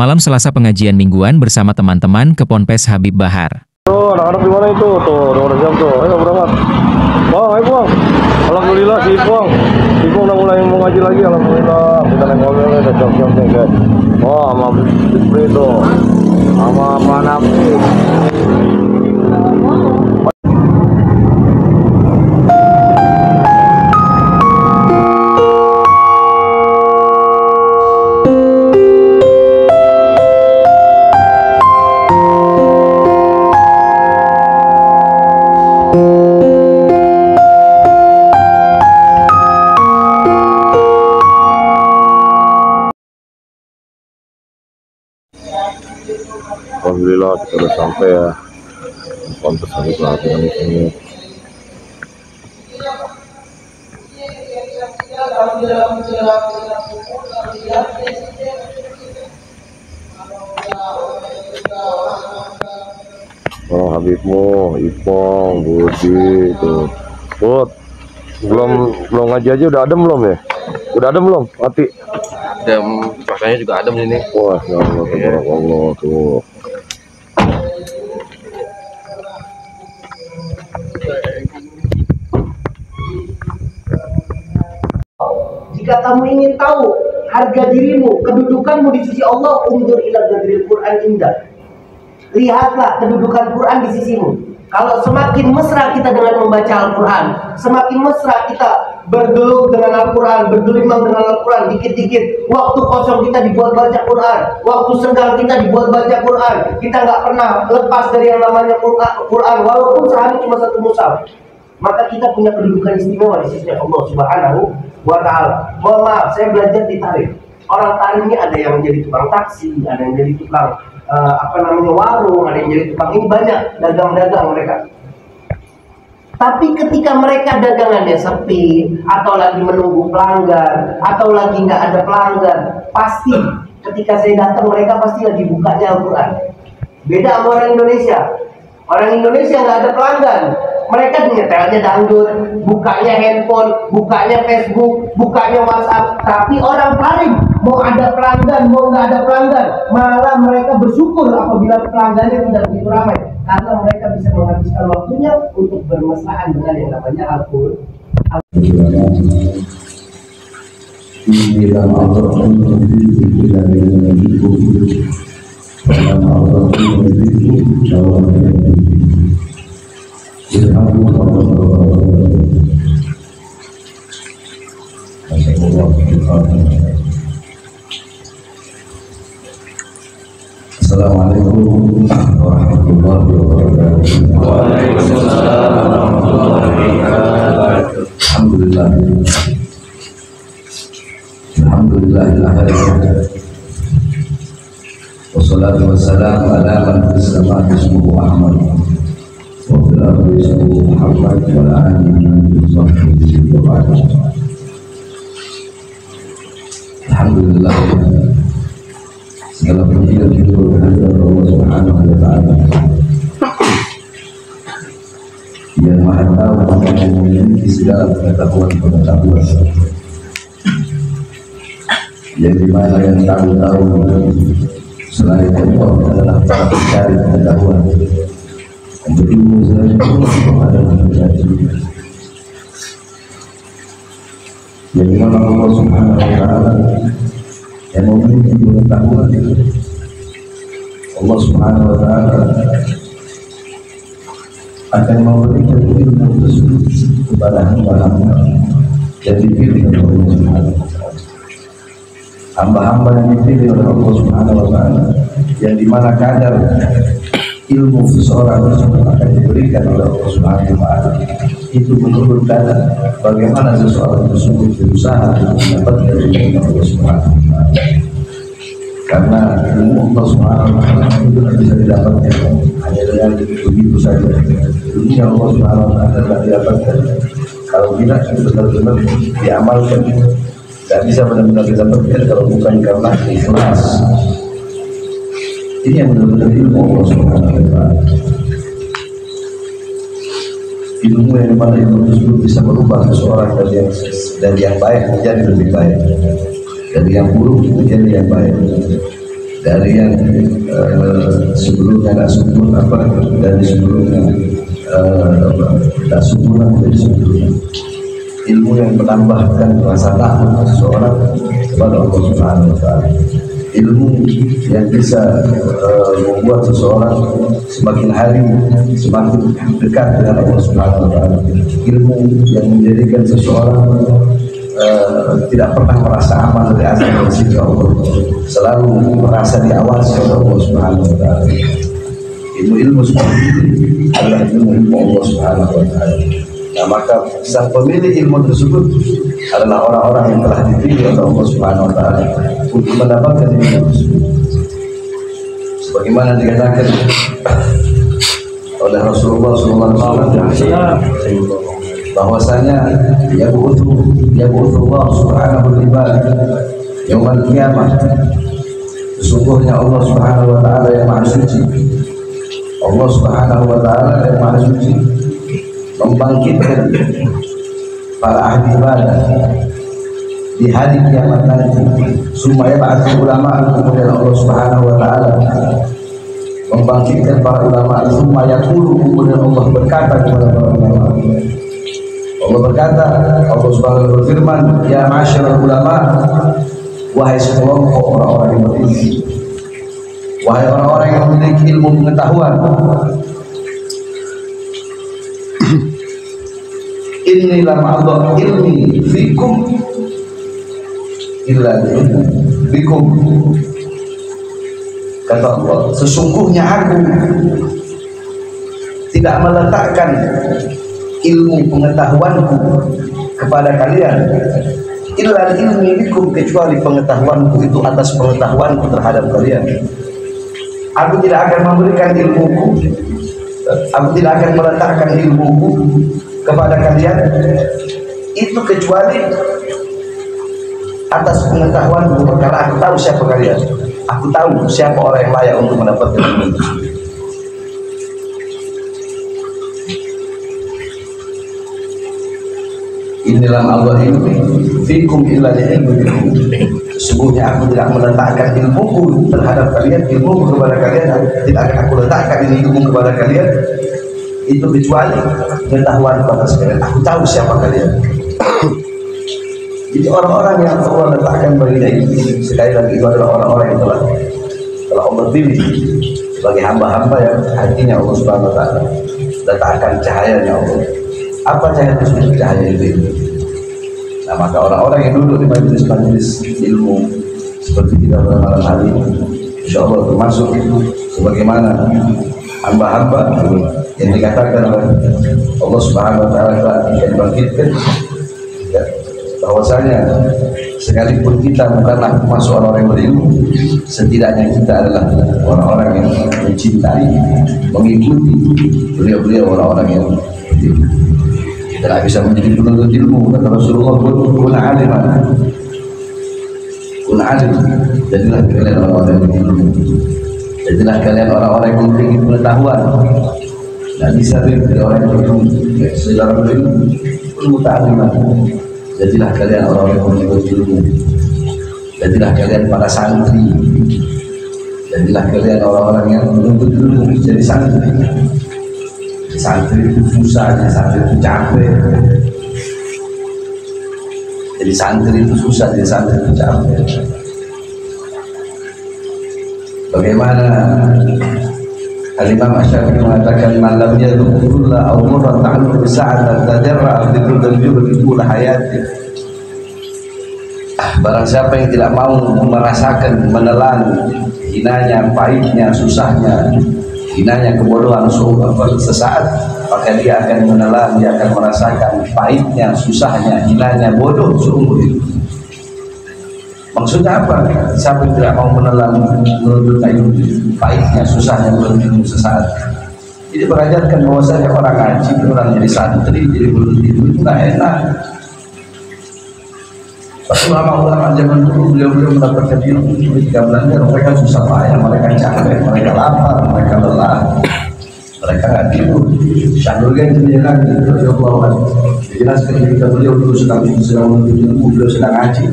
Malam Selasa pengajian mingguan bersama teman-teman ke Ponpes Habib Bahar. Tuh, anak-anak di mana itu? Tuh, udah siap tuh. Ayo berangkat. Bang, ayo Bang. Alhamdulillah si Ipong. Si Ipong udah mulai mau ngaji lagi, alhamdulillah. Kita naik mobilnya udah siap-siap nih, guys. Oh, sama Bipri tuh. Sama Pak Nafi. Alhamdulillah kita udah sampai ya. Ponpes Habib Bahar di sini. Oh, Habibmu, Ipong, Budi tuh. Tuh, belum ngaji aja udah adem belum ya? Udah adem belum? Mati. Adem, rasanya juga adem ini. Wah, ya Allah, tabarakallah tuh. Jika kamu ingin tahu harga dirimu, kedudukanmu di sisi Allah, undur ila gadril Quran indah. Lihatlah kedudukan Quran di sisimu. Kalau semakin mesra kita dengan membaca Al-Quran, semakin mesra kita bergelut dengan Al-Quran, bergelimang dengan Al-Quran, dikit-dikit waktu kosong kita dibuat baca Quran, waktu senggang kita dibuat baca Quran. Kita nggak pernah lepas dari yang namanya Quran, walaupun sehari cuma satu mushaf. Maka kita punya kedudukan istimewa di sisi Allah Subhanahu wa Ta'ala. Mohon maaf, saya belajar di tarikh. Orang tarikh ini ada yang jadi tukang taksi, ada yang jadi tukang warung, ada yang jadi tukang, ini banyak dagang-dagang mereka. Tapi ketika mereka dagangannya sepi, atau lagi menunggu pelanggan, atau lagi nggak ada pelanggan, pasti ketika saya datang mereka pasti lagi bukanya Al-Quran. Beda sama orang Indonesia. Orang Indonesia nggak ada pelanggan, mereka nyetelnya dangdut, bukanya handphone, bukanya Facebook, bukanya WhatsApp. Tapi orang paling mau ada pelanggan, mau nggak ada pelanggan, malah mereka bersyukur apabila pelanggannya tidak begitu ramai, karena mereka bisa menghabiskan waktunya untuk bermesraan dengan yang namanya Al-Quran. Assalamualaikum warahmatullahi wabarakatuh. Waalaikumsalam warahmatullahi wabarakatuh. Alhamdulillah. Alhamdulillahillah. Wassalatu wassalamu ala man fis samaa'i ismuhu Ahmad wa fil ardi ismuhu Muhammad wa ala alihi wa sahbihi wa ba'd. Alhamdulillah. Segala puji dan syukur kehadirat Allah Subhanahu wa Ta'ala yang Maha Tahu, Maha memiliki segala pengetahuan, yang dimana yang tahu selain Allah adalah para pencari pengetahuan, yang berilmu selain Allah adalah pencari, yang dimana Allah Subhanahu wa Ta'ala yang memiliki pengetahuan. Allah Subhanahu wa Ta'ala akan memberikan ilmu tersebut kepada hamba-hamba yang dipilih oleh Allah Subhanahu wa Ta'ala. Hamba-hamba yang dipilih oleh Allah Subhanahu wa Ta'ala, yang dimana kadar ilmu seseorang tersebut akan diberikan oleh Allah Subhanahu wa Ta'ala, itu menurut kadar bagaimana seseorang tersebut berusaha untuk mendapatkan ilmu Allah Subhanahu wa Ta'ala. Karena ilmu Allah Subhanahu wa Ta'ala itu tidak bisa didapatkan hanya dengan begitu saja. Dunia Allah Subhanahu wa Ta'ala tidak didapatkan kalau tidak benar-benar diamalkan. Tidak bisa benar-benar didapatkan kalau bukan karena ikhlas. Ini yang benar-benar ilmu Allah Subhanahu wa Ta'ala. Ilmu yang dimana ilmu tersebut bisa merubah seseorang dari yang baik menjadi lebih baik, dari yang buruk menjadi yang baik. dari yang sebelumnya tidak sempurna, dari sebelumnya tidak sempurna menjadi sempurna. Ilmu yang menambahkan rasa takut seseorang kepada Allah Subhanahu wa Ta'ala. Ilmu yang bisa membuat seseorang semakin hari semakin dekat dengan Allah Subhanahu wa Ta'ala. Ilmu yang menjadikan seseorang tidak pernah merasa aman dari azab dan siksa Allah, selalu merasa diawasi oleh Allah Subhanahu wa Ta'ala. Ilmu-ilmu seperti ini adalah ilmu Allah Subhanahu wa Ta'ala. Nah, maka sang pemilik ilmu tersebut adalah orang-orang yang telah dipilih oleh Allah Subhanahu wa Ta'ala untuk mendapatkan ilmu tersebut. Sebagaimana dikatakan oleh Rasulullah SAW bahwasanya Allah Subhanahu wa Ta'ala yaumul qiyamah, sesungguhnya Allah Subhanahu wa Ta'ala yang maha suci, Allah Subhanahu wa Ta'ala yang maha suci membangkitkan para ahli ibadah di hari kiamat nanti. Summa yab'atsu ulama, kemudian Allah Subhanahu wa Ta'ala membangkitkan para ulama. Summa yaqulu, kemudian Allah berkata kepada para ulama. Allah berkata, Allah Subhanahu wa Ta'ala berfirman, ya ma'asyiral ulama, wahai sekelompok orang-orang yang berilmu, wahai orang-orang yang memiliki ilmu pengetahuan, inni lam a'dha ilmi fikum illa bikum. Kata Allah, sesungguhnya aku tidak meletakkan ilmu pengetahuanku kepada kalian illa ilmi bikum, kecuali pengetahuanku itu atas pengetahuanku terhadap kalian. Aku tidak akan memberikan ilmuku, aku tidak akan meletakkan ilmuku kepada kalian itu kecuali atas pengetahuanku, karena aku tahu siapa kalian, aku tahu siapa orang yang layak untuk mendapatkan ilmu. Inilah Allah ilmi fikum illa ilmu bikum, sesungguhnya aku tidak meletakkan ilmuku terhadap kalian, ilmuku kepada kalian, tidak akan aku letakkan ini ilmu kepada kalian itu kecuali pengetahuan atas kalian. Aku tahu siapa kalian. Jadi orang-orang yang Allah letakkan baginya ini, sekali lagi itu adalah orang-orang yang telah Allah pilih sebagai hamba-hamba yang hatinya Allah Subhanahu wa Ta'ala letakkan cahayanya Allah. Apa cahaya tersebut? Cahaya itu. Nah, maka orang-orang yang duduk di majelis-majelis ilmu seperti kita pada malam hari ini, insya Allah termasuk sebagaimana hamba-hamba yang dikatakan oleh Allah Subhanahu wa Ta'ala yang dibangkitkan, ya, bahwasanya sekalipun kita bukanlah masuk orang yang berilmu, setidaknya kita adalah orang-orang yang mencintai, mengikuti beliau-beliau orang-orang yang berilmu. Kita tidak bisa menjadi penuntut ilmu, kata Rasulullah, kun aliman, kun alim, jadilah kalian orang-orang yang berilmu, jadilah kalian orang-orang yang memiliki pengetahuan. Tidak bisa dari orang yang berilmu, sejarah berilmu, muta'aliman. Jadilah kalian orang-orang yang menuntut ilmu, jadilah kalian para santri, jadilah kalian orang-orang yang menuntut ilmu. Jadi santri, santri itu susah, jadi santri itu capek. Jadi santri itu susah, jadi santri itu capek. Bagaimana Al-Imam Asy-Syafi'i mengatakan, man lam yadhkurulla aw murra ta'alluq sa'atan tajarra'a fi dzulli tul hayati. Barang siapa yang tidak mau merasakan, menelan hinanya, pahitnya, susahnya, hinanya kebodohan sesaat, maka dia akan menelan, dia akan merasakan pahitnya, susahnya, hinanya bodoh seumur hidup. Maksudnya apa? Siapa yang tidak mau menelan, menuntut ilmu, pahitnya, susahnya, menuntut ilmu sesaat. Jadi mengajarkan bahwasanya orang ngaji, orang jadi santri, jadi menuntut ilmu itu nggak enak. Pas ulama-ulama zaman dulu, beliau-beliau mendapatkan ilmu ketika belajar, mereka susah payah, mereka capek, mereka lapar, mereka lelah, mereka nggak tidur. Syahrul Gan menjelaskan, dijelaskan ketika beliau dulu sedang menuntut ilmu, beliau sedang ngaji.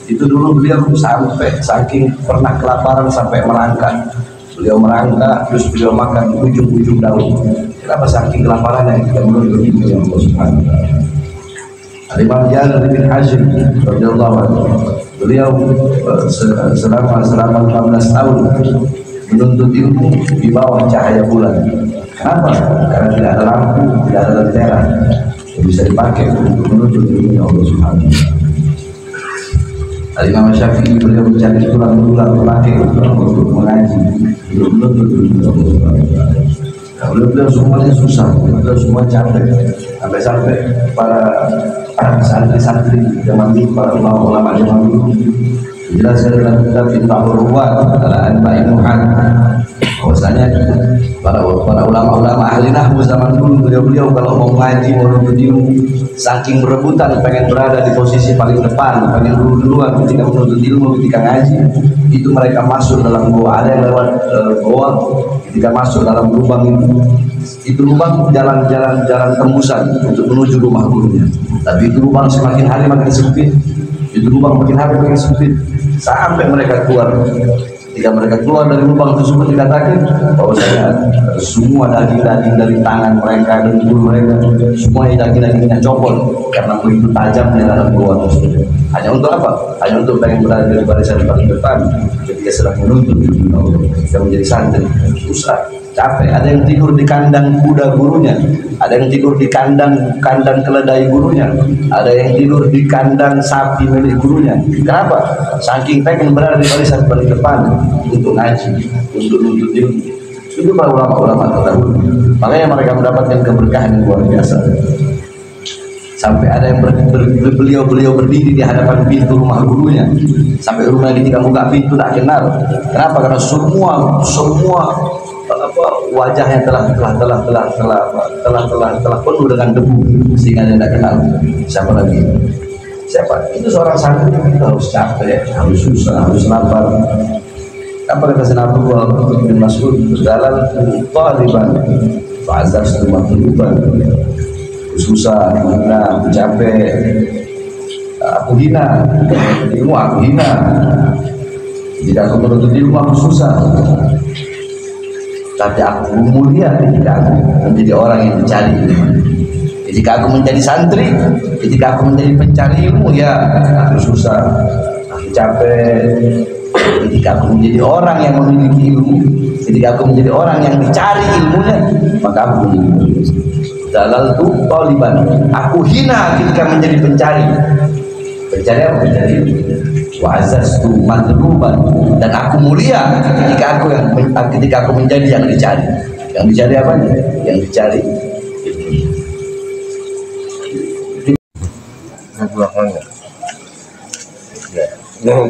Itu dulu beliau sampai saking pernah kelaparan sampai merangkak. Beliau merangkak terus beliau makan ujung-ujung daun. Kenapa saking kelaparannya kita menuntut ilmu yang Allah Subhanahu wa taala. Imam Jalal bin Hashim radhiyallahu anhu, beliau selama 15 tahun menuntut ilmu di bawah cahaya bulan. Kenapa? Karena tidak ada lampu, tidak ada lentera yang bisa dipakai untuk menuntut ilmu Allah Subhanahu wa taala. Imam Syafi'i beliau mencari tulang-tulang pakai untuk mengaji, untuk menuntut ilmu Allah Subhanahu wa taala. Beliau semuanya susah, beliau semua capek, sampai para santri-santri zaman dulu, para ulama-ulama zaman dulu dijelaskan dalam kitab Fathul Ruwat adalah Al-Ba'in Muhan, bahwasanya para ulama-ulama ahli nahwu zaman dulu, beliau kalau mau ngaji, mau menuntut ilmu, saking berebutan pengen berada di posisi paling depan, pengen duluan ketika menuntut ilmu, ketika ngaji, itu mereka masuk dalam goa. Ada yang lewat goa, ketika masuk dalam lubang itu lubang jalan tembusan untuk menuju rumah gurunya. Tapi itu lubang semakin hari makin sempit, itu lubang makin hari makin sempit, sampai mereka keluar. Ketika mereka keluar dari lubang tersebut, dikatakan bahwasanya semua daging-daging dari tangan mereka dan tubuh mereka, semua daging-dagingnya copot karena begitu tajamnya dalam gua tersebut. Hanya untuk apa? Hanya untuk pengen berada di barisan paling depan ketika sedang menuntut ilmu Allah, ketika menjadi santri. Susah, capek. Ada yang tidur di kandang kuda gurunya, ada yang tidur di kandang keledai gurunya, ada yang tidur di kandang sapi milik gurunya. Kenapa? Saking pengen berada di barisan paling depan untuk ngaji, untuk menuntut ilmu. Itu para ulama-ulama terdahulu. Makanya mereka mendapatkan keberkahan yang luar biasa. Sampai ada yang beliau berdiri di hadapan pintu rumah gurunya, sampai rumah ketika buka pintu tak kenal. Kenapa? Karena semua wajahnya telah penuh dengan debu sehingga dia tidak kenal siapa lagi. Siapa? Itu seorang santri, kita harus capek, harus susah, harus lapar. Apa kata Sayyidina bin Mas'ud? Dalam taliban fa'azas tumatuluban. Susah, hina, capek, aku hina, ilmu aku hina. Jika aku menuntut ilmu aku susah, tapi aku mulia ketika aku menjadi orang yang mencari ilmu. Ketika aku menjadi santri, ketika aku menjadi pencari ilmu, ya aku susah, aku capek. Ketika aku menjadi orang yang memiliki ilmu, ketika aku menjadi orang yang dicari ilmunya, maka aku memiliki ilmu. Dalal tu taliban, aku hina ketika menjadi pencari apa? Pencari. Wa azaztu matluban, dan aku mulia ketika aku menjadi yang dicari. Yang dicari apa? Yang dicari. Taruh,